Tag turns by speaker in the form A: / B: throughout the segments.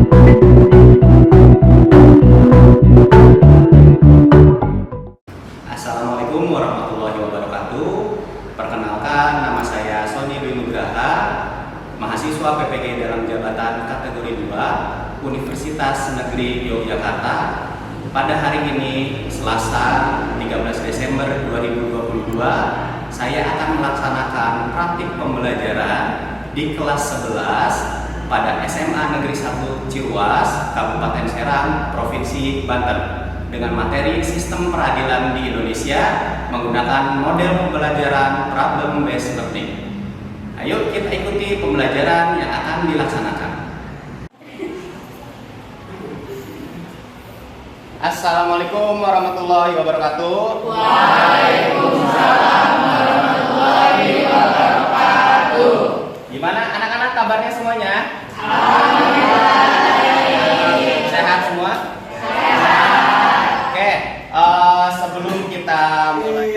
A: Assalamualaikum warahmatullahi wabarakatuh. Perkenalkan, nama saya Sony Dwi Nugraha, mahasiswa PPG dalam jabatan kategori 2 Universitas Negeri Yogyakarta. Pada hari ini, Selasa 13 Desember 2022, saya akan melaksanakan praktik pembelajaran di kelas 11 pada SMA Negeri 1 Ciruas, Kabupaten Serang, Provinsi Banten, dengan materi Sistem Peradilan di Indonesia menggunakan model pembelajaran Problem Based Learning. Ayo kita ikuti pembelajaran yang akan dilaksanakan. Assalamualaikum warahmatullahi wabarakatuh.
B: Waalaikumsalam warahmatullahi wabarakatuh.
A: Gimana anak-anak kabarnya semuanya?
B: Alhamdulillah.
A: Sehat semua?
B: Sehat.
A: Oke, sebelum kita mulai.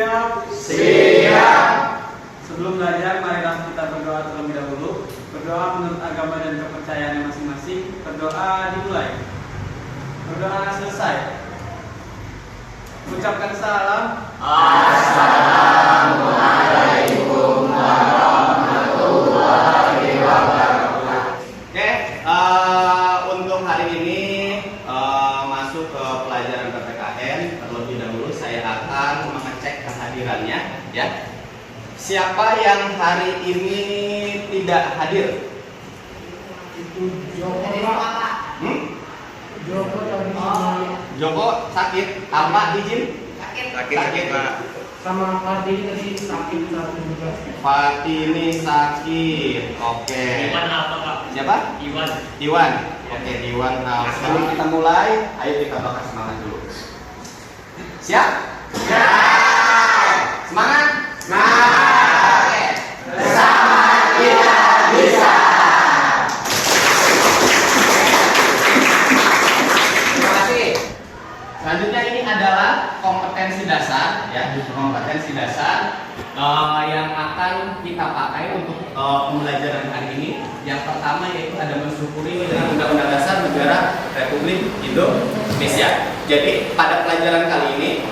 C: Siap. Sebelum belajar, marilah kita berdoa terlebih dahulu. Berdoa menurut agama dan kepercayaannya masing-masing. Berdoa dimulai. Berdoa selesai. Ucapkan salam.
B: Assalamualaikum warahmatullahi wabarakatuh.
A: Oke, untuk hari ini masuk ke pelajaran PPKN. Terlebih dahulu saya akan mengecek kehadirannya, ya. Siapa yang hari ini tidak hadir? Joko sakit, apa izin? Sakit, Pak.
C: Sama Fatih tadi sakit satu juga.
A: Fatini sakit. Oke.
D: Iwan apa Kak?
A: Siapa?
D: Iwan.
A: Oke, Iwan. Nah, sebelum kita mulai, ayo kita bakar semangat dulu. Siap? Siap. Semangat? Semangat. Oke.
B: Bersama kita bisa.
A: Terima kasih. Selanjutnya ini adalah kompetensi dasar, ya, kompetensi dasar yang akan kita pakai untuk pembelajaran hari ini. Yang pertama yaitu ada mensyukuri dengan Undang-Undang Dasar Negara Republik Indonesia. Jadi pada pelajaran kali ini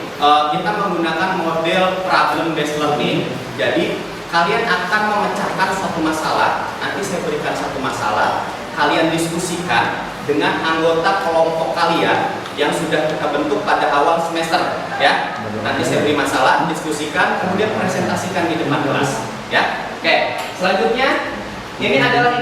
A: kita menggunakan model problem based learning. Jadi kalian akan memecahkan suatu masalah. Nanti saya berikan satu masalah, kalian diskusikan dengan anggota kelompok kalian yang sudah kita bentuk pada awal semester, ya. Nanti saya beri masalah, diskusikan, kemudian presentasikan di depan kelas, ya. Oke, selanjutnya ini adalah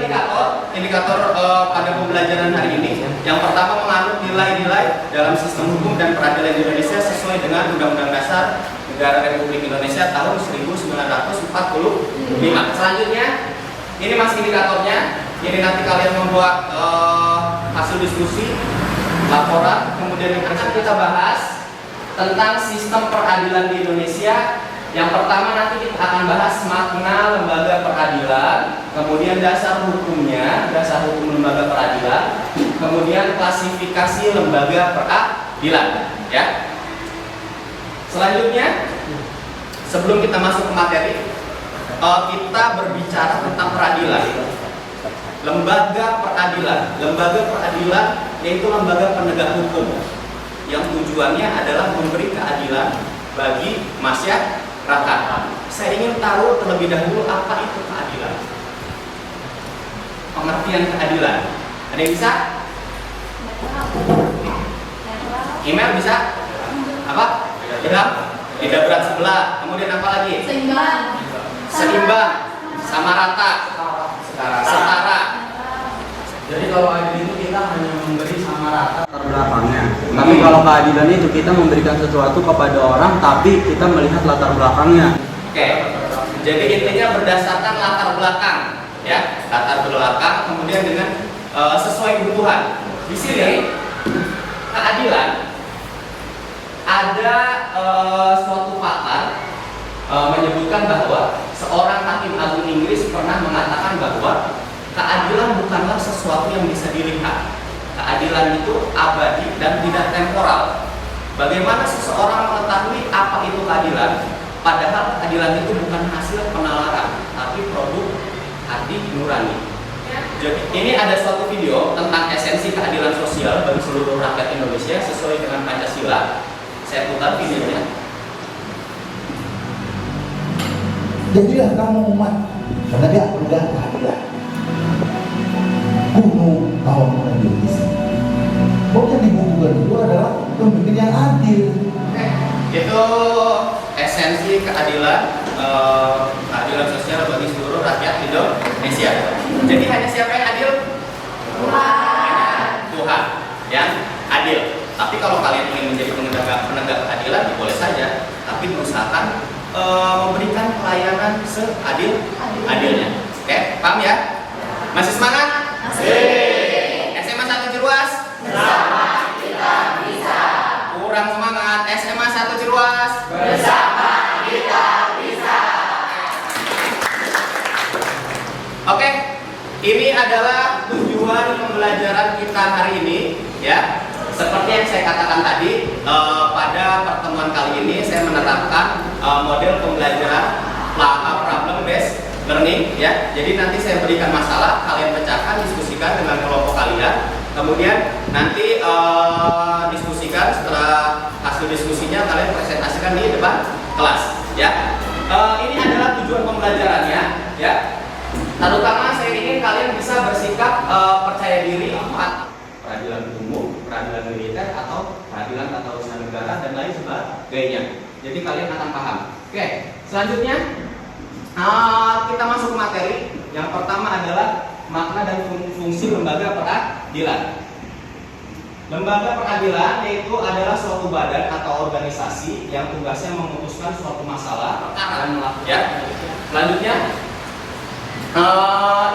A: indikator pada pembelajaran hari ini. Yang pertama menganut nilai-nilai dalam sistem hukum dan peradilan Indonesia sesuai dengan Undang-Undang Dasar Negara Republik Indonesia tahun 1945. Selanjutnya ini masih indikatornya. Ini nanti kalian membuat hasil diskusi, laporan, kemudian yang akan kita bahas tentang sistem peradilan di Indonesia. Yang pertama nanti kita akan bahas makna lembaga peradilan, kemudian dasar hukumnya, dasar hukum lembaga peradilan, kemudian klasifikasi lembaga peradilan, ya. Selanjutnya, sebelum kita masuk ke materi, kita berbicara tentang peradilan. Lembaga peradilan yaitu lembaga penegak hukum yang tujuannya adalah memberi keadilan bagi masyarakat. Saya ingin tahu terlebih dahulu apa itu keadilan. Pengertian keadilan. Ada yang bisa? Email bisa? Apa? Tidak berat sebelah. Kemudian apa lagi? Seimbang, sama rata, setara.
C: Jadi kalau adil itu kita hanya memberi sama rata latar belakangnya. Tapi kalau keadilan itu kita memberikan sesuatu kepada orang, tapi kita melihat latar belakangnya.
A: Oke. Jadi intinya berdasarkan latar belakang, ya, latar belakang, kemudian dengan sesuai kebutuhan. Di sini keadilan ada suatu pakar menyebutkan bahwa seorang hakim agung Inggris pernah mengatakan bahwa keadilan bukanlah sesuatu yang bisa dilihat. Keadilan itu abadi dan tidak temporal. Bagaimana seseorang mengetahui apa itu keadilan? Padahal keadilan itu bukan hasil penalaran, tapi produk hati nurani. Jadi ini ada suatu video tentang esensi keadilan. Indonesia sesuai dengan Pancasila. Saya putar videonya.
E: Jadilah kamu umat penegak keadilan. Bunuh kaum Indonesia. Pokoknya dibutuhkan itu adalah pemimpin yang adil.
A: Itu esensi keadilan, keadilan sosial bagi seluruh rakyat Indonesia. Jadi hanya siapa yang adil? Tuhan yang adil. Tapi kalau kalian ingin menjadi penegak keadilan, ya boleh saja. Tapi diusahakan memberikan pelayanan seadil-adilnya. Oke, paham ya? Masih semangat? SMA 1 Ciruas?
B: Bersama kita bisa.
A: Kurang semangat. SMA 1 Ciruas?
B: Bersama kita bisa.
A: Oke, ini adalah tujuan pembelajaran kita hari ini, ya. Seperti yang saya katakan tadi, pada pertemuan kali ini saya menerapkan model pembelajaran problem based learning, ya. Jadi nanti saya berikan masalah, kalian pecahkan, diskusikan dengan kelompok kalian. Kemudian nanti diskusikan, setelah hasil diskusinya kalian presentasikan di depan kelas, ya. Ini adalah tujuan pembelajarannya, ya. Terutama saya ingin kalian bisa bersikap percaya diri atas peradilan umum, peradilan militer, atau peradilan tata usaha negara dan lain sebagainya. Jadi kalian akan paham. Oke, selanjutnya kita masuk ke materi. Yang pertama adalah makna dan fungsi lembaga peradilan. Lembaga peradilan yaitu adalah suatu badan atau organisasi yang tugasnya memutuskan suatu masalah perkara, ya. Selanjutnya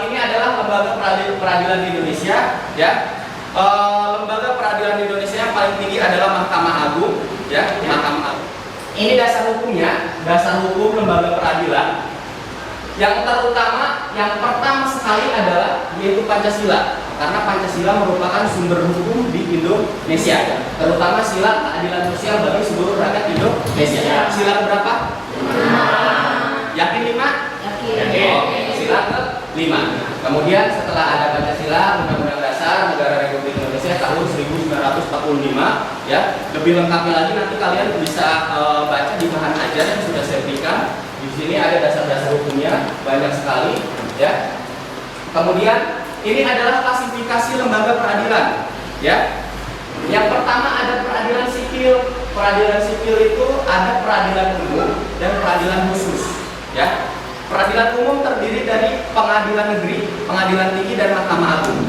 A: ini adalah lembaga peradilan di Indonesia, ya. Lembaga peradilan di Indonesia yang paling tinggi adalah Mahkamah Agung, ya. Mahkamah Agung. Ini dasar hukumnya, dasar hukum lembaga peradilan. Yang terutama, yang pertama sekali adalah yaitu Pancasila, karena Pancasila merupakan sumber hukum di Indonesia, terutama sila keadilan sosial bagi seluruh rakyat Indonesia. Sila berapa? 5. Yakin 5? Yakin. Sila ke-5. Kemudian setelah ada Pancasila, Undang-Undang Dasar Negara Republik Indonesia tahun 1945, ya. Lebih lengkapnya lagi nanti kalian bisa baca di bahan ajar yang sudah saya berikan. Di sini ada dasar-dasar hukumnya banyak sekali, ya. Kemudian ini adalah klasifikasi lembaga peradilan, ya. Yang pertama ada peradilan sipil. Peradilan sipil itu ada peradilan umum dan peradilan khusus, ya. Peradilan umum terdiri dari pengadilan negeri, pengadilan tinggi, dan Mahkamah Agung.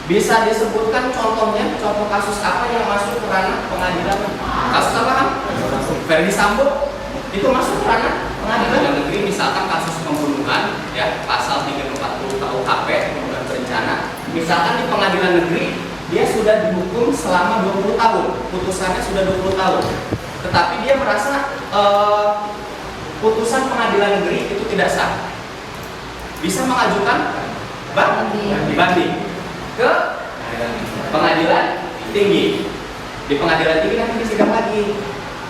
A: Bisa disebutkan contohnya, contoh kasus apa yang masuk ke ranah pengadilan? Kasus apa? Verdi Sambo itu masuk ke ranah pengadilan negeri, misalkan kasus pembunuhan, ya, pasal 340 KUHP, pembunuhan berencana. Misalkan di pengadilan negeri dia sudah dihukum selama 20 tahun, putusannya sudah 20 tahun. Tetapi dia merasa putusan pengadilan negeri itu tidak sah. Bisa mengajukan banding ke pengadilan tinggi. Di pengadilan tinggi nanti disidang lagi.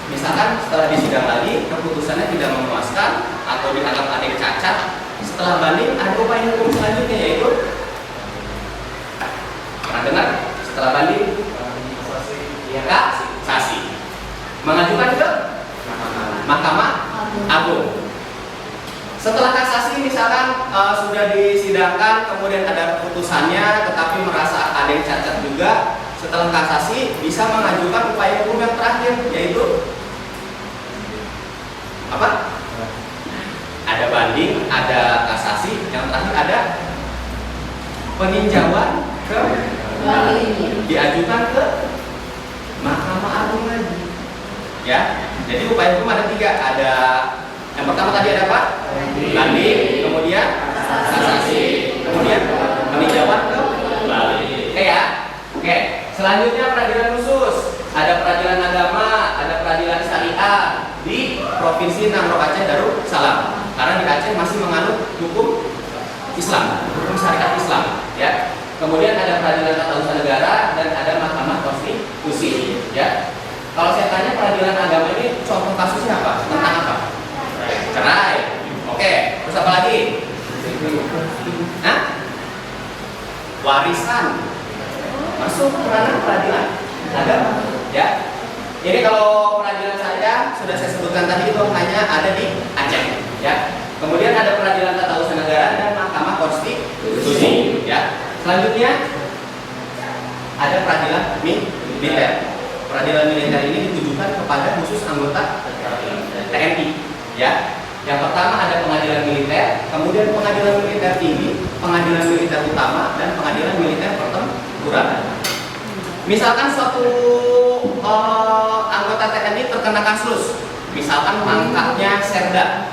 A: Misalkan setelah disidang lagi keputusannya tidak memuaskan atau dianggap ada yang cacat, setelah banding ada upaya hukum selanjutnya, yaitu pernah dengar? Setelah banding kasasi, mengajukan ke Mahkamah Agung. Setelah kasasi misalkan sudah disidangkan, kemudian ada putusannya, tetapi merasa ada yang cacat juga. Setelah kasasi bisa mengajukan upaya hukum yang terakhir, yaitu apa? Ada banding, ada kasasi, yang terakhir ada peninjauan ke diajukan ke Mahkamah Agung lagi, ya. Jadi upaya hukum ada 3, ada yang pertama tadi ada apa? Banding, kemudian kasasi, kemudian peninjauan ke balik. Oke, ya. Oke. Selanjutnya peradilan khusus. Ada peradilan agama, ada peradilan syariah di Provinsi Nangro Aceh Darussalam. Karena di Aceh masih menganut hukum Islam, hukum syariat Islam, ya. Kemudian ada peradilan tata usaha negara dan ada Mahkamah Konstitusi, ya. Kalau saya tanya peradilan agama ini contoh kasusnya apa? Tentang apa? Cerai. Oke, terus apa lagi? Hah? Warisan. Masuk ke ranah peradilan agama. Ini kalau peradilan saya sudah saya sebutkan tadi itu hanya ada di Aceh, ya. Kemudian ada peradilan tata usaha negara dan Mahkamah Konstitusi, ya. Selanjutnya ada peradilan militer. Peradilan militer ini ditujukan kepada khusus anggota TNI, ya. Yang pertama ada pengadilan militer, kemudian pengadilan militer tinggi, pengadilan militer utama, dan pengadilan militer pertempuran. Misalkan suatu anggota TNI terkena kasus, misalkan pangkatnya Serda,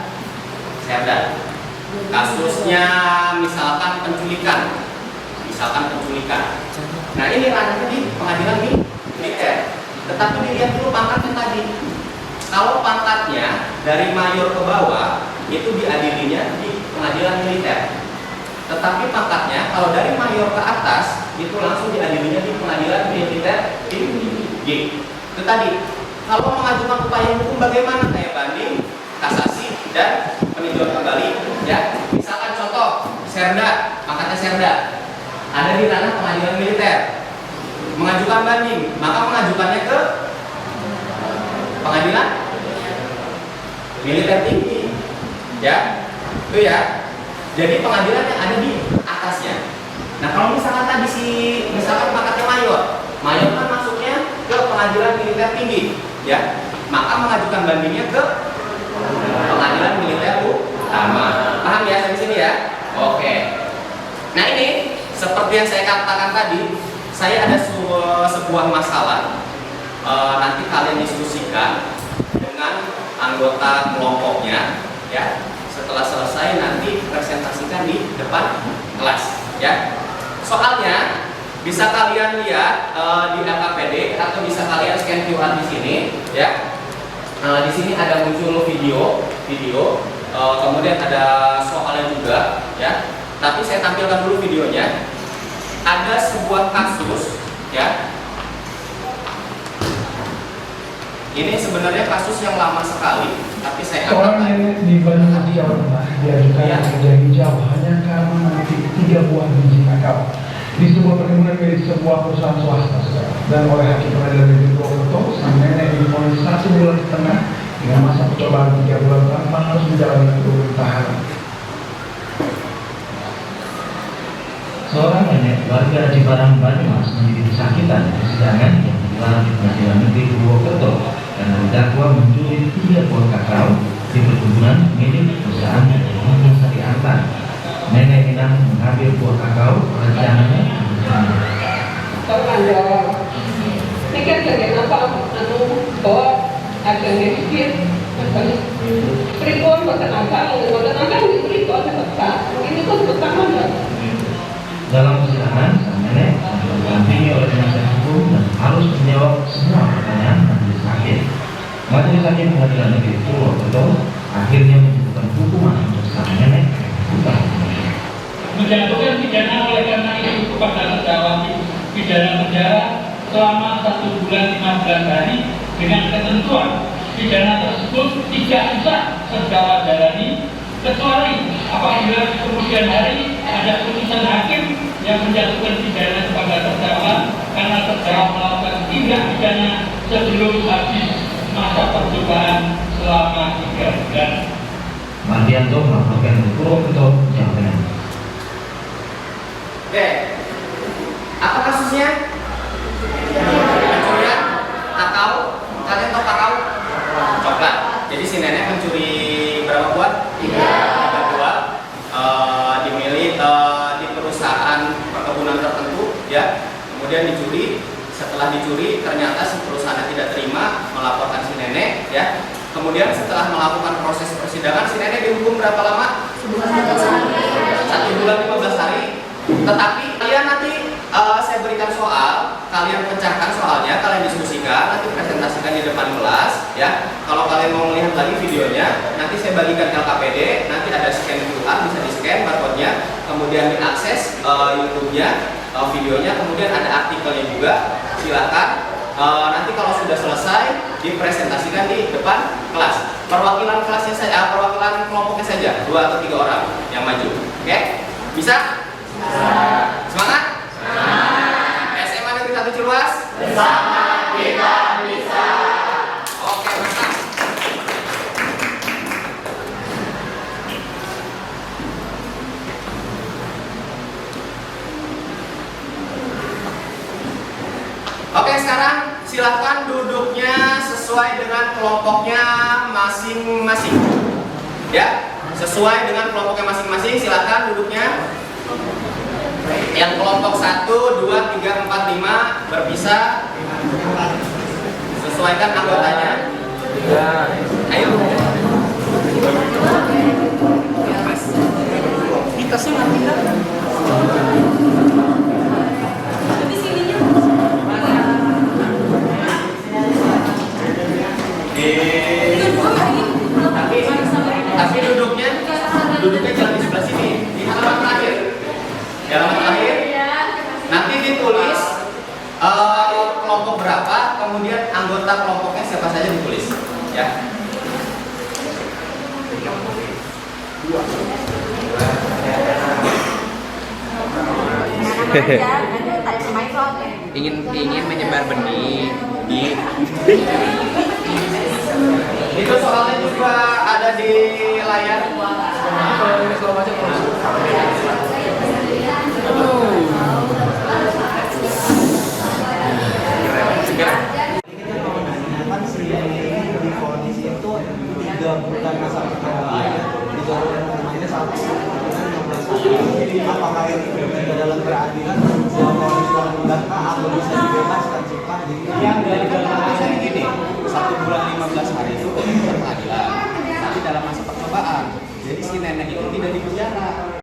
A: kasusnya misalkan penculikan, Nah ini ranahnya di pengadilan militer. Tetapi dilihat dulu pangkatnya tadi. Kalau pangkatnya dari mayor ke bawah itu diadilinya di pengadilan militer. Tetapi pangkatnya kalau dari mayor ke atas itu langsung diadilinya di pengadilan militer tinggi. Itu tadi. Kalau mengajukan upaya hukum bagaimana? Kayak banding, kasasi, dan peninjauan kembali. Ya, misalkan contoh Serda, pangkatnya Serda ada di ranah pengadilan militer. Mengajukan banding, maka mengajukannya ke pengadilan militer tinggi, ya, itu ya. Jadi pengadilan yang ada di atasnya. Nah kalau misalkan tadi misalkan pangkatnya mayor kan masuknya ke pengadilan militer tinggi, ya, maka mengajukan bandingnya ke pengadilan militer utama. Paham ya sampai sini ya? Oke. Nah ini seperti yang saya katakan tadi, saya ada sebuah masalah. Nanti kalian diskusikan dengan anggota kelompoknya, ya. Setelah selesai nanti presentasikan di depan kelas, ya. Soalnya bisa kalian lihat di LKPD atau bisa kalian scan QR di sini, ya. Di sini ada muncul video, kemudian ada soalnya juga, ya. Tapi saya tampilkan dulu videonya. Ada sebuah kasus, ya. Ini sebenarnya kasus yang lama sekali, tapi saya
F: Seorang nenek di Bandung, Jawa Tengah diajukan dari jauh hanya karena memiliki 3 buah biji kakao di sebuah perkebunan milik sebuah perusahaan swasta, dan oleh hakim pengadilan negeri Purwokerto, sang nenek divonis 1 bulan setengah dengan masa percobaan 3 bulan tanpa harus menjalani kurun tahanan.
G: Seorang nenek warga Ciparang, Banyumas menjadi kesakitan di persidangan yang digelar di Pengadilan Negeri Purwokerto karena didakwa mencuri 3 buah kakao di perkebunan milik perusahaan Muhammad Sari Antar. Nenek Inang mengambil buah kakao rencananya
H: Nekat jangan apa bawa ada sedikit pripon bukan apa pripon ini pun pertama.
G: Dalam persidangan, sang nenek didampingi oleh penasihat hukum dan harus menjawab semua pertanyaan majelis hakim. Majelis hakim Pengadilan Negeri Purwokerto akhirnya menjatuhkan hukuman untuk sang nenek
I: menjatuhkan pidana oleh karena itu kepada terdakwa pidana penjara selama 1 bulan 15 hari dengan ketentuan pidana tersebut tidak bisa terdakwa jalani kecuali apabila kemudian hari ada putusan hakim yang menjatuhkan pidana kepada terdakwa karena terdakwa melakukan tindak pidana sebelum habis masa percobaan selama 3 bulan.
G: Mardianto melaporkan dari Purwokerto, Jawa Tengah.
A: Oke, apa kasusnya? Pencurian kakao. Kalian tahu kakao? Coklat. Jadi si nenek mencuri berapa buah? 3 buah. Dimiliki di perusahaan perkebunan tertentu, ya. Kemudian dicuri. Setelah dicuri, ternyata si perusahaan tidak terima, melaporkan si nenek, ya. Kemudian setelah melakukan proses persidangan, si nenek dihukum berapa lama? 1 bulan 15 hari. Tetapi kalian nanti saya berikan soal, kalian pecahkan soalnya, kalian diskusikan, nanti presentasikan di depan kelas, ya. Kalau kalian mau melihat lagi videonya, nanti saya bagikan LKPD, nanti ada scan QR, bisa di scan barcode-nya, kemudian diakses YouTube-nya, videonya, kemudian ada artikelnya juga, silakan. Nanti kalau sudah selesai dipresentasikan di depan kelas. Perwakilan kelasnya saja, perwakilan kelompoknya saja, 2 atau 3 orang yang maju. Oke? Bisa? Semangat? SMA Negeri 1 Ciluas?
B: Bersama kita bisa.
A: Oke, sekarang silakan duduknya sesuai dengan kelompoknya masing-masing. Ya, sesuai dengan kelompoknya masing-masing, silakan duduknya. Yang kelompok 1, 2, 3, 4, 5 berpisah. Sesuaikan anggotanya. Ayo. Tasnya nggak pindah. Tapi sininya tapi duduknya jangan di sebelah sini, di halaman terakhir. Di halaman terakhir nanti ditulis kelompok berapa, kemudian anggota kelompoknya siapa saja ditulis, ya. ingin menyebar benih itu soalnya juga ada di layar.
J: Di kondisi itu 3 bulan masa percobaan dijalankan namanya 1 bulan 15 hari. Apakah ini juga dalam keadilan yang mau dilakukan atau bisa dibebaskan sih Pak?
A: Yang dari dalam gini, 1 bulan 15 hari itu bukan keadilan, tapi dalam masa percobaan. Jadi si nenek itu tidak di penjara.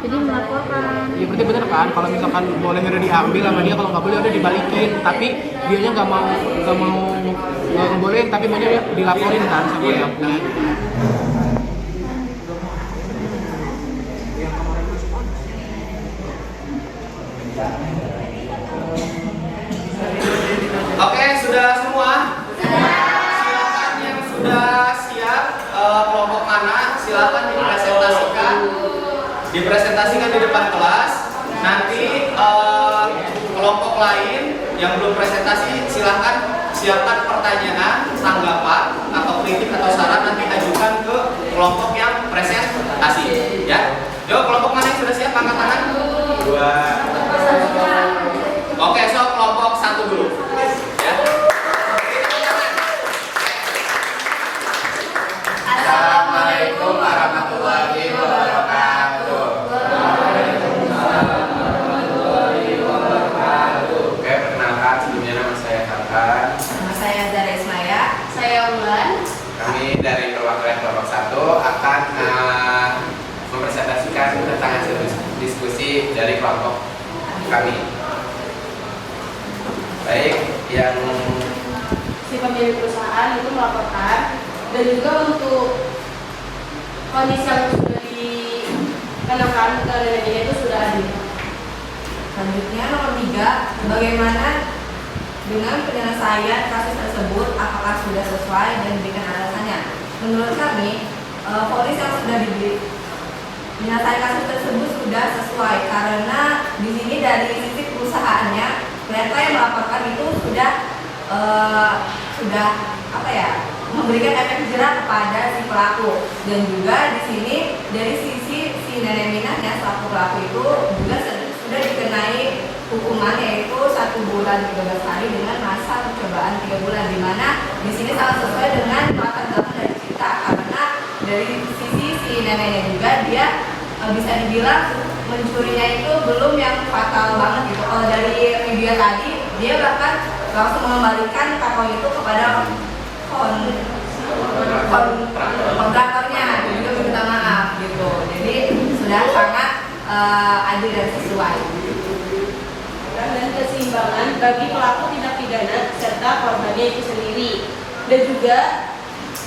K: Jadi melaporkan.
L: Iya berarti bener kan, kalau misalkan boleh udah diambil sama dia, kalau nggak boleh udah dibalikin, tapi dianya nggak ngebolehin, tapi maunya dia dilaporin kan sama yang punya.
A: Oke, sudah semua? Silakan yang sudah siap, kelompok mana? Silakan dipresentasikan di depan kelas. Nanti kelompok lain yang belum presentasi, silakan siapkan pertanyaan, tanggapan atau kritik atau saran, nanti ajukan ke kelompok yang presentasi. Ya, yuk kelompok mana yang sudah siap? Angkat tangan. 2. Oke, so kelompok 1 dulu. Ya.
B: Assalamualaikum warahmatullahi wabarakatuh.
A: Oke, perkenalkan, sebelumnya nama saya Tarkan.
K: Nama saya Zara Ismaya. Saya Ulan.
A: Kami dari perwakilan kelompok 1 akan mempresentasikan tentang hasil diskusi dari kelompok kami. Baik, yang
K: Si pemilik perusahaan itu melaporkan, dan juga untuk kondisi yang sudah dikenakan ke neneknya itu sudah adil. Selanjutnya nomor 3, bagaimana dengan penyelesaian kasus tersebut, apakah sudah sesuai dan diberikan alasannya? Menurut kami, polis yang sudah menyelesaikan kasus tersebut sudah sesuai, karena di sini dari sisi perusahaannya, mereka yang melaporkan itu sudah memberikan efek jerah kepada si pelaku, dan juga di sini dari sisi si nenek minahnya selaku pelaku itu juga sudah dikenai hukuman, yaitu 1 bulan 13 hari dengan masa percobaan 3 bulan, di mana di sini sangat sesuai dengan latar belakang dari kita, karena dari sisi si neneknya juga dia bisa dibilang mencurinya itu belum yang fatal banget gitu. Kalau dari video tadi dia bahkan langsung mengembalikan kakao itu kepada kontraktornya, juga minta maaf gitu. Jadi sudah sangat adil dan sesuai.
H: Dan keseimbangan bagi pelaku tindak pidana serta korbannya itu sendiri, dan juga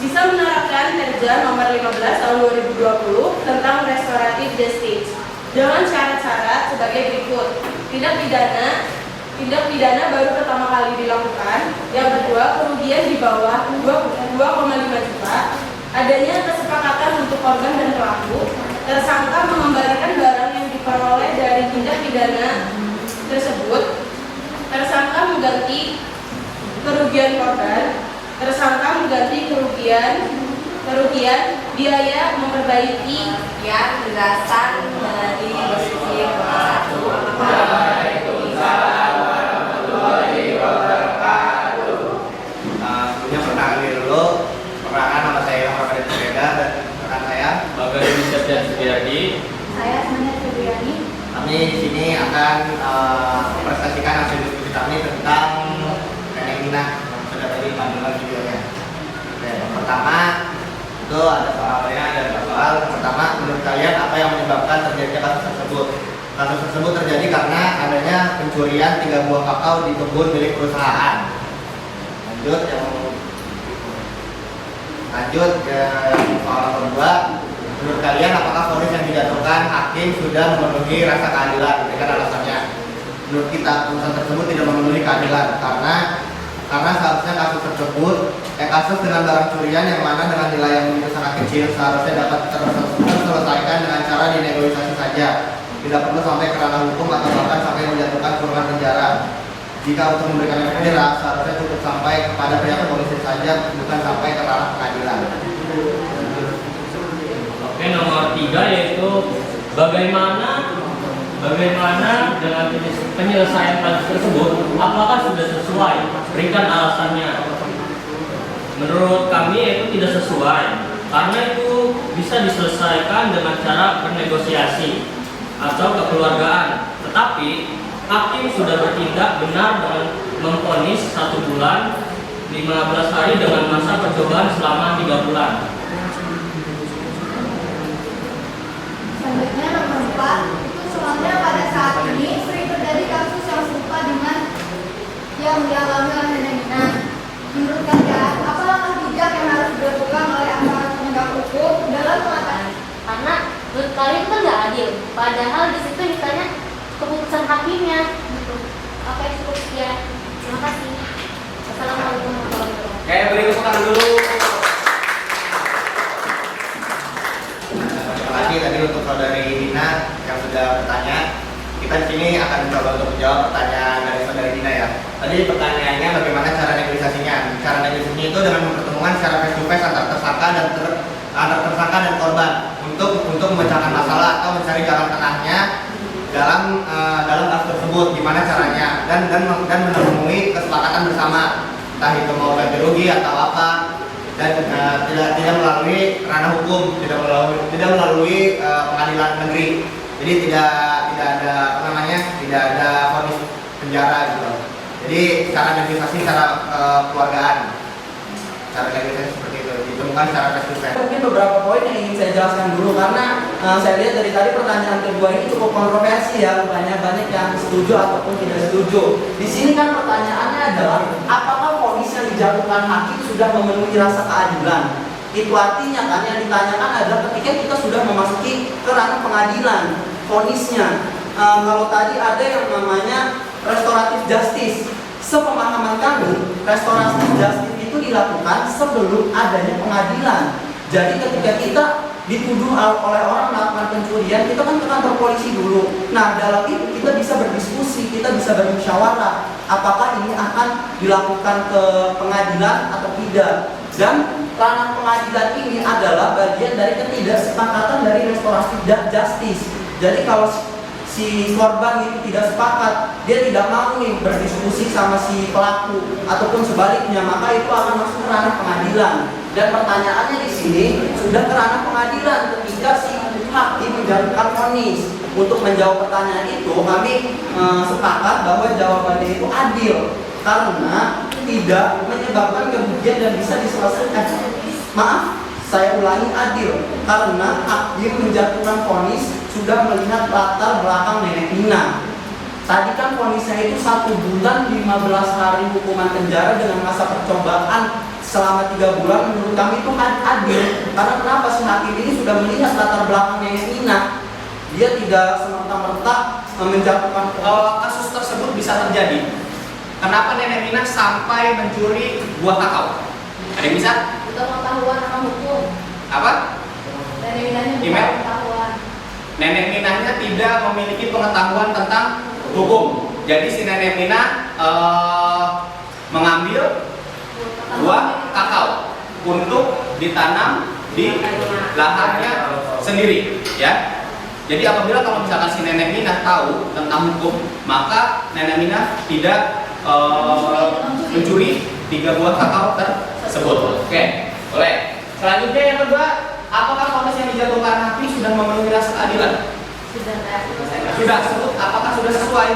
H: bisa menerapkan Perda nomor 15 tahun 2020 tentang restoratif justice dengan syarat-syarat sebagai berikut. Tindak pidana baru pertama kali dilakukan. Yang kedua, kerugian di bawah 2,5 juta. Adanya kesepakatan untuk korban dan pelaku. tersangka mengembalikan barang yang diperoleh dari tindak pidana tersebut, tersangka mengganti kerugian korban, tersangka mengganti kerugian biaya memperbaiki.
K: Ya, penjelasan dari diskusi kelas 1.
J: Sebelumnya perkenalkan dulu. Perkenalkan, nama saya Muhammad Sepeda dan rekan saya
A: Bagas Yusuf dan Sugiyardi.
K: Saya sebenarnya Febriani.
J: Kami di sini akan mempresentasikan hasil diskusi kami tentang nenek Nina yang sudah tadi panduan videonya. Oke, yang pertama itu ada soalnya, ada soal. Yang pertama, menurut kalian apa yang menyebabkan terjadinya kasus tersebut? Kasus tersebut terjadi karena adanya pencurian 3 buah kakao di kebun milik perusahaan. Lanjut ke soal kedua. Menurut kalian apakah vonis yang dijatuhkan hakim sudah memenuhi rasa keadilan? Dengan alasannya, menurut kita putusan tersebut tidak memenuhi keadilan karena seharusnya kasus tersebut kasus dengan barang curian yang mana dengan nilai yang begitu sangat kecil seharusnya dapat terselesaikan dengan cara dinegosiasi saja, tidak perlu sampai ke ranah hukum atau bahkan sampai menjatuhkan kurungan penjara. Jika untuk memberikan efek jerah seharusnya cukup sampai kepada pihak polisi saja, bukan sampai ke ranah pengadilan.
A: Oke, nomor 3 yaitu bagaimana dengan penyelesaian kasus tersebut, apakah sudah sesuai? Berikan alasannya. Menurut kami itu tidak sesuai karena itu bisa diselesaikan dengan cara bernegosiasi atau kekeluargaan. Tetapi hakim sudah bertindak benar dengan memvonis 1 bulan 15 hari dengan masa percobaan selama 3 bulan.
K: Selanjutnya nomor 4, itu soalnya pada saat ini sering terjadi kasus yang serupa dengan yang dialami oleh Nenek Nina. Menurut kalian, apa langkah bijak yang harus dilakukan oleh aparat penegak hukum dalam mengatasi?
M: Karena menurut kalian itu kan nggak adil. Padahal di situ ditanya keputusan hakimnya. Gitu. Oke, cukup sekian. Terima kasih. Assalamualaikum warahmatullahi wabarakatuh.
A: Oke, beri tepuk tangan dulu.
J: Terima kasih tadi untuk saudari Dina yang sudah bertanya. Kita di sini akan mencoba untuk menjawab pertanyaan dari saudari Dina ya. Tadi pertanyaannya bagaimana cara negosiasinya? Cara negosiasinya itu dengan mempertemukan secara face to face antar tersangka dan korban untuk memecahkan masalah atau mencari jalan tengahnya dalam kasus tersebut. Gimana caranya dan menemui kesepakatan bersama, entah itu mau ganti rugi atau apa, dan tidak melalui ranah hukum, tidak melalui pengadilan negeri. Jadi tidak ada vonis penjara gitu. Jadi cara negosiasi secara keluargaan, cara negosiasi seperti itu ditemukan secara face to face.
B: Mungkin beberapa poin yang ingin saya jelaskan dulu karena saya lihat dari tadi pertanyaan kedua ini cukup kontroversi ya, banyak yang setuju ataupun tidak setuju. Di sini kan pertanyaannya adalah apakah vonis yang dijatuhkan hakim sudah memenuhi rasa keadilan? Itu artinya kan yang ditanyakan adalah ketika kita sudah memasuki ke ranah pengadilan vonisnya. Kalau tadi ada yang namanya restoratif justice, sepemahaman kami restoratif justice itu dilakukan sebelum adanya pengadilan. Jadi ketika kita dituduh oleh orang melakukan pencurian, kita kan ke kantor polisi dulu. Nah, dalam itu kita bisa berdiskusi, kita bisa bermusyawarah apakah ini akan dilakukan ke pengadilan atau tidak. Dan ranah pengadilan ini adalah bagian dari ketidaksepakatan dari restoratif justice. Jadi kalau si korban itu tidak sepakat, dia tidak mau nih berdiskusi sama si pelaku ataupun sebaliknya, maka itu akan masuk ke ranah pengadilan. Dan pertanyaannya di sini sudah ke ranah pengadilan ketika si hakim menjatuhkan vonis. Untuk menjawab pertanyaan itu kami sepakat bahwa jawabannya itu adil karena tidak menyebabkan kerugian dan bisa diselesaikan. Maaf, saya ulangi, adil karena hakim menjatuhkan vonis sudah melihat latar belakang Nenek Nina. Tadi kan vonisnya itu 1 bulan 15 hari hukuman penjara dengan masa percobaan selama 3 bulan. Menurut kami itu adil karena kenapa si hakim ini sudah melihat latar belakang Nenek Nina. Dia tidak semerta-merta menjatuhkan
A: kasus tersebut bisa terjadi. Kenapa Nenek Nina sampai mencuri buah kakao? Ada yang bisa?
K: Untuk pengetahuan akan hukum.
A: Apa?
K: Dan yang
A: Email?
K: pengetahuan.
A: nenek Minahnya tidak memiliki pengetahuan tentang hukum. Jadi si nenek Minah mengambil buah kakao untuk ditanam di lahannya sendiri, ya. Jadi apabila kalau misalkan si nenek Minah tahu tentang hukum, maka nenek Minah tidak mencuri 3 buah kakao tersebut. Oke, boleh. Selanjutnya yang kedua, apakah vonis yang dijatuhkan hakim sudah memenuhi rasa keadilan? Sudah. Apakah sudah sesuai?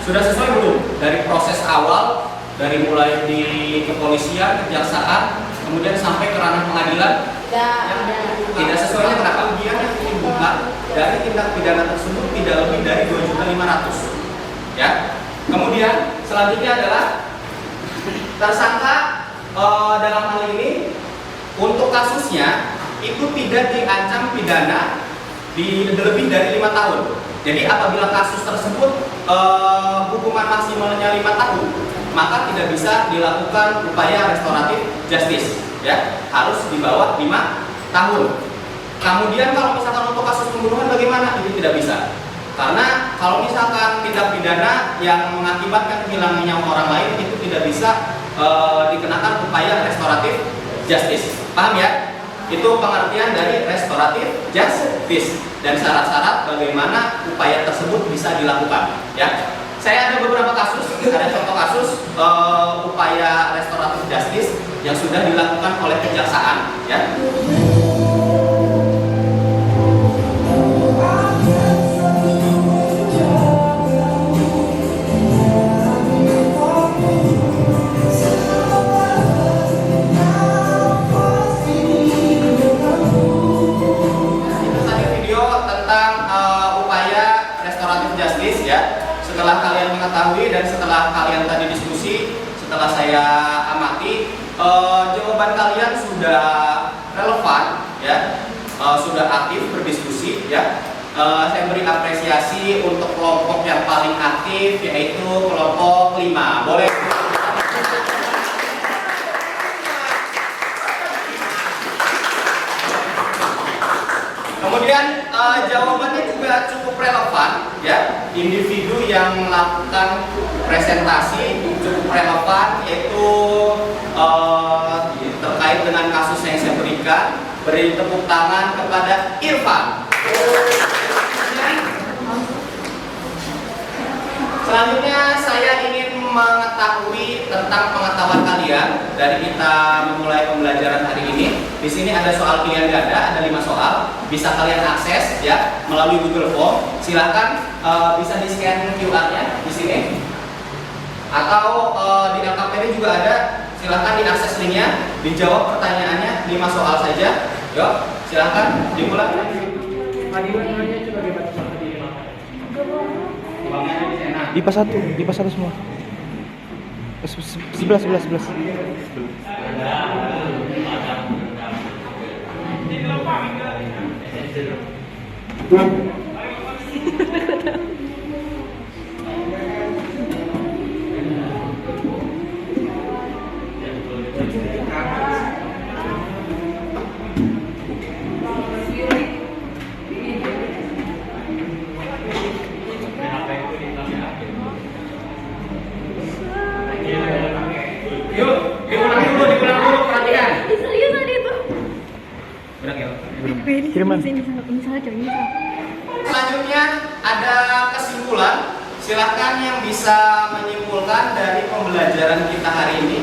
A: Sudah sesuai belum? Dari proses awal, dari mulai di kepolisian, kejaksaan, kemudian sampai ke ranah pengadilan? Tidak sesuainya kenapa? Kerugian yang ditimbulkan dari tindak pidana tersebut tidak lebih dari 2.500.000. Ya. Kemudian selanjutnya adalah tersangka dalam hal ini untuk kasusnya itu tidak diancam pidana di lebih dari 5 tahun. Jadi apabila kasus tersebut hukuman maksimalnya 5 tahun, maka tidak bisa dilakukan upaya restoratif justice, ya, harus di bawah 5 tahun. Kemudian kalau misalkan untuk kasus pembunuhan bagaimana? Itu tidak bisa. Karena kalau misalkan tindak pidana yang mengakibatkan kehilangan nyawa orang lain itu tidak bisa dikenakan upaya restoratif justice. Paham ya? Itu pengertian dari restoratif justice dan syarat-syarat bagaimana upaya tersebut bisa dilakukan, ya. Saya ada beberapa kasus, ada contoh kasus upaya restoratif justice yang sudah dilakukan oleh kejaksaan, ya. Setelah kalian mengetahui dan setelah kalian tadi diskusi, setelah saya amati, jawaban kalian sudah relevan, ya, sudah aktif berdiskusi, ya. Saya beri apresiasi untuk kelompok yang paling aktif, yaitu kelompok 5. Boleh. Kemudian jawabannya juga cukup relevan, ya. Individu yang melakukan presentasi cukup relevan, yaitu terkait dengan kasus yang saya berikan. Beri tepuk tangan kepada Irfan. Selanjutnya saya ingin mengetahui tentang pengetahuan kalian dari kita memulai pembelajaran hari ini. Di sini ada soal pilihan ganda, ada 5 soal. Bisa kalian akses, ya, melalui Google Form. Silahkan bisa di scan QR-nya di sini. Atau di LKPD juga ada. Silahkan diakses linknya, dijawab pertanyaannya 5 soal saja. Yuk, silahkan dimulai.
L: IPA 1 semua. 11.
A: Selanjutnya ada kesimpulan. Silahkan yang bisa menyimpulkan dari pembelajaran kita hari ini.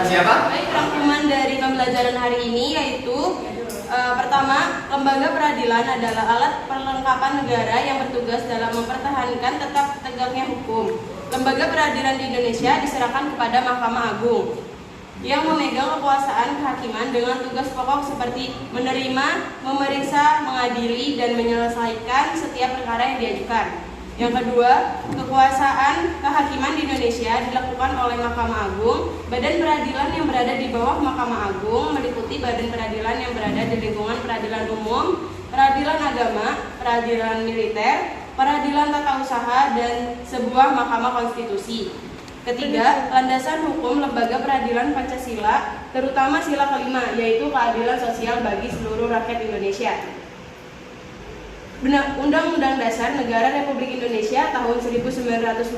A: Siapa?
H: Baik, rangkuman dari pembelajaran hari ini yaitu pertama, lembaga peradilan adalah alat perlengkapan negara yang bertugas dalam mempertahankan tetap tegaknya hukum. Lembaga peradilan di Indonesia diserahkan kepada Mahkamah Agung yang memegang kekuasaan kehakiman dengan tugas pokok seperti menerima, memeriksa, mengadili, dan menyelesaikan setiap perkara yang diajukan. Yang kedua, kekuasaan kehakiman di Indonesia dilakukan oleh Mahkamah Agung. Badan peradilan yang berada di bawah Mahkamah Agung meliputi badan peradilan yang berada di lingkungan peradilan umum, peradilan agama, peradilan militer, peradilan tata usaha, dan sebuah mahkamah konstitusi. Ketiga, landasan hukum lembaga peradilan Pancasila, terutama sila kelima, yaitu keadilan sosial bagi seluruh rakyat Indonesia. Undang-Undang Dasar Negara Republik Indonesia tahun 1945,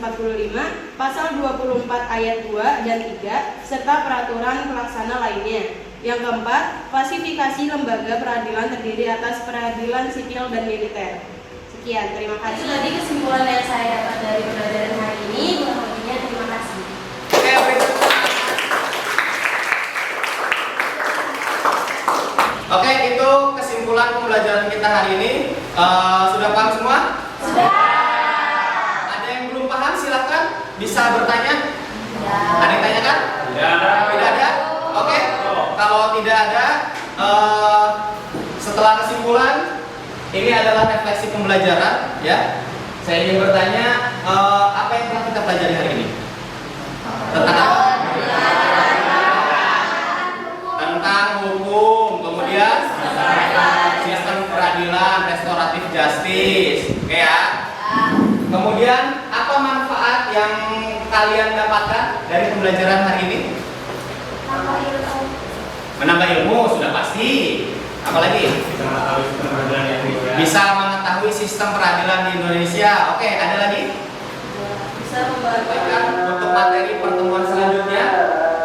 H: pasal 24 ayat 2 dan 3, serta peraturan pelaksana lainnya. Yang keempat, klasifikasi lembaga peradilan terdiri atas peradilan sipil dan militer. Sekian, terima kasih.
K: Itu tadi kesimpulan yang saya dapat dari pembelajaran hari ini. Kurang lebihnya terima kasih.
A: Oke, itu kesimpulan pembelajaran kita hari ini. Sudah paham semua?
K: Sudah.
A: Ada yang belum paham? Silahkan bisa bertanya. Ada yang tanyakan? Tidak ada? Oke. Kalau tidak ada, setelah kesimpulan, ini adalah refleksi pembelajaran. Ya, saya ingin bertanya, apa yang telah kita pelajari hari ini? Tentang apa? Tentang hukum, kemudian sistem peradilan, restoratif justice, oke ya. Kemudian apa manfaat yang kalian dapatkan dari pembelajaran hari ini? Menambah ilmu sudah pasti. Apalagi? Bisa mengetahui sistem peradilan di Indonesia. Oke, ada lagi?
H: Bisa membantu.
A: Untuk materi pertemuan selanjutnya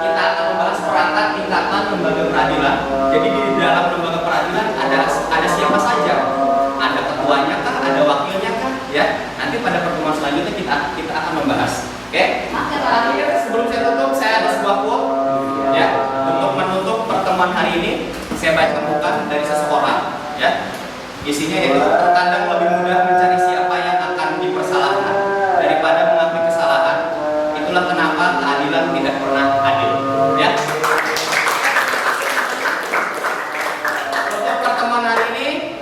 A: kita akan membahas perangkat tingkatan lembaga peradilan. Jadi di dalam lembaga peradilan ada siapa saja? Ada ketuanya kah? Ada wakilnya kah? Ya. Nanti pada pertemuan selanjutnya kita akan membahas. Oke? Akhir sebelum saya tutup, saya ada sebuah quote ya untuk menutup pertemuan hari ini. Saya baca bukan dari seseorang ya. Isinya yaitu terkadang lebih mudah mencari siapa yang akan dipersalahkan daripada mengakui kesalahan. Itulah kenapa keadilan tidak pernah adil. Ya. Untuk pertemuan hari ini,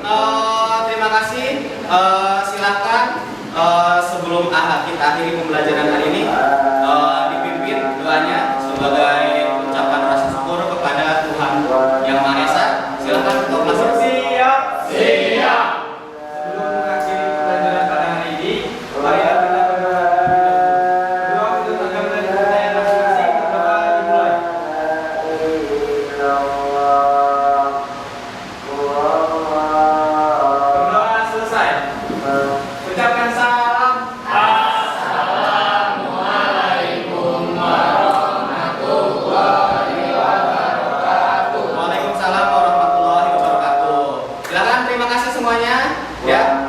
A: terima kasih. Silakan sebelum kita akhiri pembelajaran hari ini, dipimpin doanya sebagai ucapan rasa syukur kepada Tuhan Yang Maha Esa. Silakan untuk masuk.
C: Siap. Sebelum mengakhiri pembelajaran pada hari ini, marilah kita berdoa terlebih dahulu. Berdoa untuk agama dan kepercayaan masing-masing. Berdoa dimulai. Berdoa selesai. Ucapkan salam.
A: Waalaikumsalam warahmatullahi wabarakatuh. Silakan, terima kasih semuanya. Ya,